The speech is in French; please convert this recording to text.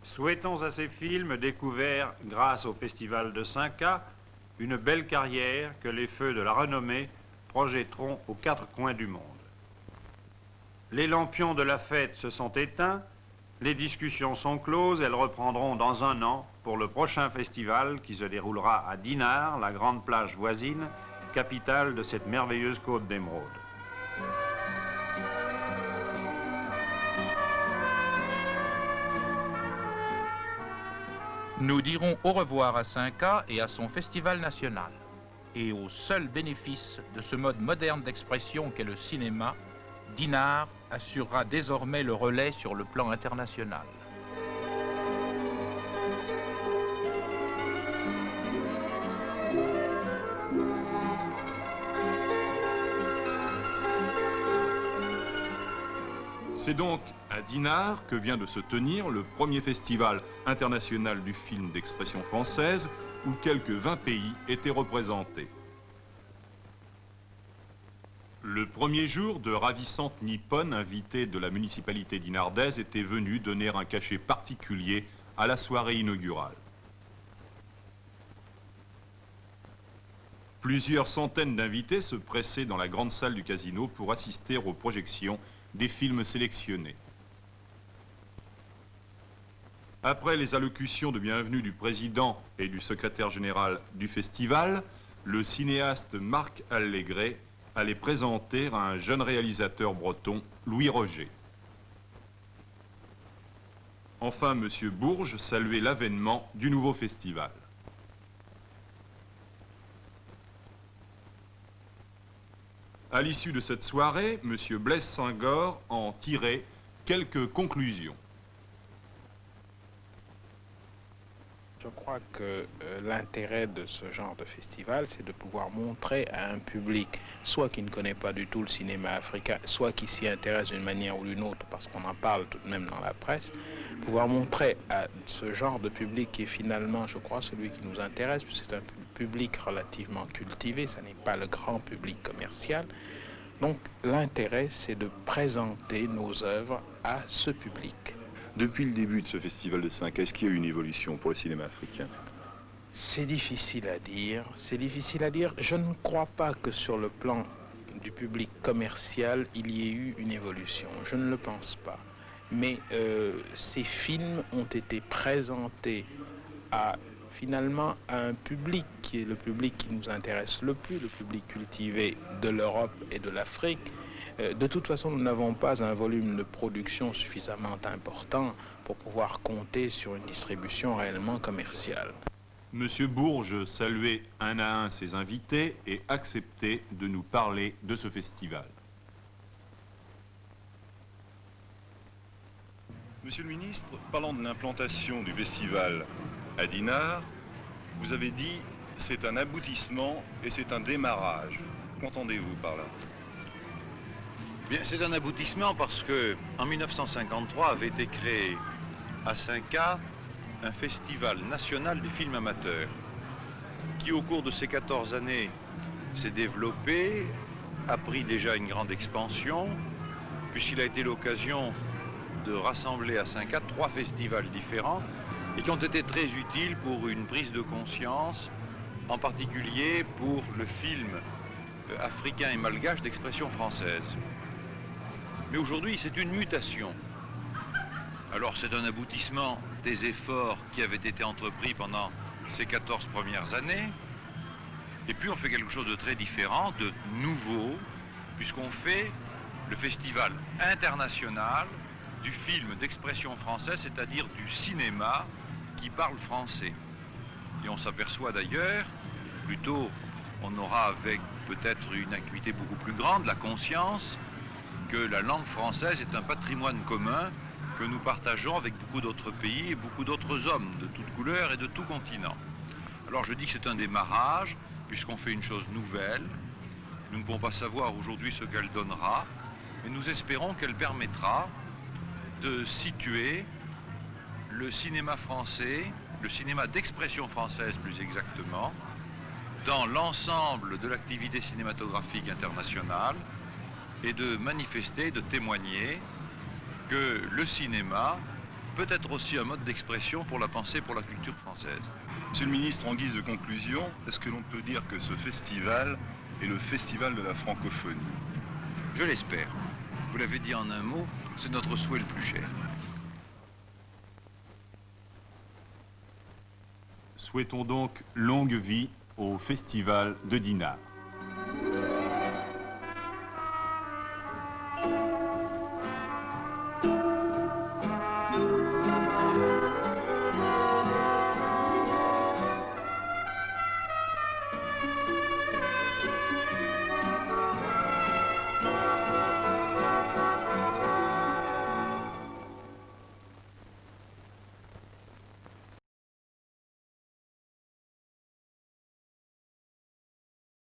Souhaitons à ces films découverts grâce au Festival de 5K une belle carrière que les feux de la renommée projetteront aux quatre coins du monde. Les lampions de la fête se sont éteints, les discussions sont closes, elles reprendront dans un an pour le prochain festival qui se déroulera à Dinard, la grande plage voisine, capitale de cette merveilleuse côte d'émeraude. Nous dirons au revoir à 5K et à son festival national. Et au seul bénéfice de ce mode moderne d'expression qu'est le cinéma, Dinard assurera désormais le relais sur le plan international. C'est donc à Dinard que vient de se tenir le premier festival international du film d'expression française où quelques 20 pays étaient représentés. Le premier jour, de ravissantes nippones invitées de la municipalité dinardaise étaient venues donner un cachet particulier à la soirée inaugurale. Plusieurs centaines d'invités se pressaient dans la grande salle du casino pour assister aux projections des films sélectionnés. Après les allocutions de bienvenue du président et du secrétaire général du festival, le cinéaste Marc Allégret allait présenter un jeune réalisateur breton, Louis Roger. Enfin, M. Bourges saluait l'avènement du nouveau festival. À l'issue de cette soirée, M. Blaise Senghor en tirait quelques conclusions. Je crois que l'intérêt de ce genre de festival, c'est de pouvoir montrer à un public, soit qui ne connaît pas du tout le cinéma africain, soit qui s'y intéresse d'une manière ou d'une autre, parce qu'on en parle tout de même dans la presse, pouvoir montrer à ce genre de public qui est finalement, je crois, celui qui nous intéresse, puisque c'est un public relativement cultivé, ça n'est pas le grand public commercial. Donc l'intérêt, c'est de présenter nos œuvres à ce public. Depuis le début de ce festival de 5, est-ce qu'il y a eu une évolution pour le cinéma africain? C'est difficile à dire, c'est difficile à dire. Je ne crois pas que sur le plan du public commercial, il y ait eu une évolution. Je ne le pense pas. Mais ces films ont été présentés finalement à un public qui est le public qui nous intéresse le plus, le public cultivé de l'Europe et de l'Afrique. De toute façon, nous n'avons pas un volume de production suffisamment important pour pouvoir compter sur une distribution réellement commerciale. Monsieur Bourges saluait un à un ses invités et acceptait de nous parler de ce festival. Monsieur le ministre, parlant de l'implantation du festival à Dinard, vous avez dit c'est un aboutissement et c'est un démarrage. Qu'entendez-vous par là? Bien, c'est un aboutissement parce que en 1953 avait été créé à 5K un festival national du film amateur qui au cours de ces 14 années s'est développé, a pris déjà une grande expansion puisqu'il a été l'occasion de rassembler à 5K 3 festivals différents et qui ont été très utiles pour une prise de conscience, en particulier pour le film africain et malgache d'expression française. Mais aujourd'hui, c'est une mutation. Alors c'est un aboutissement des efforts qui avaient été entrepris pendant ces 14 premières années. Et puis on fait quelque chose de très différent, de nouveau, puisqu'on fait le festival international du film d'expression française, c'est-à-dire du cinéma qui parle français. Et on s'aperçoit d'ailleurs, plutôt on aura avec peut-être une acuité beaucoup plus grande, la conscience, que la langue française est un patrimoine commun que nous partageons avec beaucoup d'autres pays et beaucoup d'autres hommes de toutes couleurs et de tout continent. Alors je dis que c'est un démarrage, puisqu'on fait une chose nouvelle. Nous ne pouvons pas savoir aujourd'hui ce qu'elle donnera, mais nous espérons qu'elle permettra de situer le cinéma français, le cinéma d'expression française plus exactement, dans l'ensemble de l'activité cinématographique internationale, et de manifester, de témoigner que le cinéma peut être aussi un mode d'expression pour la pensée, pour la culture française. Monsieur le ministre, en guise de conclusion, est-ce que l'on peut dire que ce festival est le festival de la francophonie? Je l'espère. Vous l'avez dit en un mot, c'est notre souhait le plus cher. Souhaitons donc longue vie au Festival de Dinard.